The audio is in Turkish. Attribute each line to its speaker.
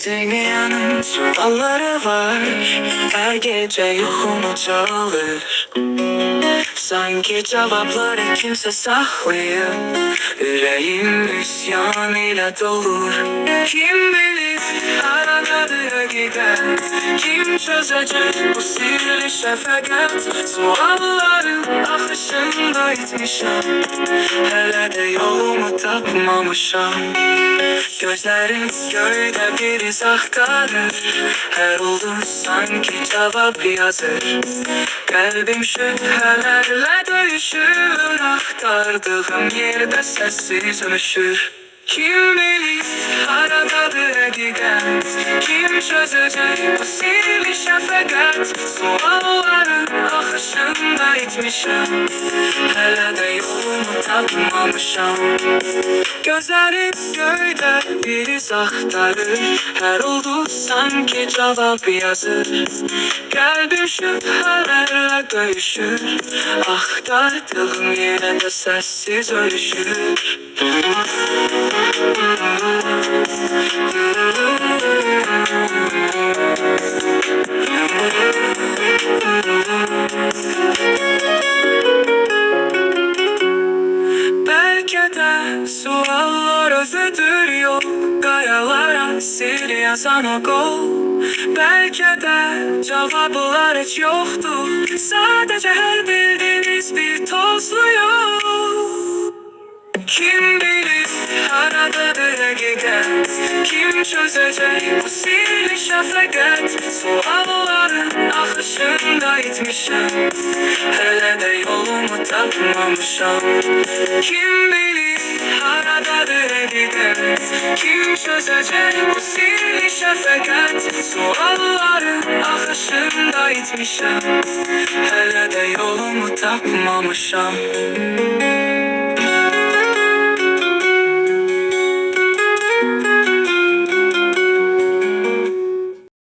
Speaker 1: Dünyanın sualları var, her gece yuhumu çalır. Sanki cevapları kimse saklıyor, yüreğim isyan ile dolur. Kim bilir aradadır gider, kim çözecek bu sirli şefkat? Sualların akışında itmişim, hele de yolumu tapmamışam. Gözlerim göğde bir iz aktarır, her oldu sanki cevap yazır. Kalbim şüphelerle dövüşür, aktardığım yerde sessiz ölüşür. Kim bilir aradadır giden, kim çözecek bu sirli şefkat? Sualların akışında itmişim, hele de yolumu tapmamışam. Gözlerim göğde bir iz aktarır, her oldu sanki cevap yazır. Kalbim şüphelerle dövüşür, aktardığım yine de sessiz ölüşür. Belki de suallar özüdür yok, kayalara sil yazan o gol. Belki de cevaplar hiç yoktu, sadece her bildiğiniz bir tozlu yol. Kim bilir aradadır giden, kim çözecek bu sirli şefkat? Sualların akışında itmişim, hele de yolumu tapmamışam. Kim bilir aradadır giden, kim çözecek bu sirli şefkat? Sualların akışında itmişim, hele de yolumu tapmamışam.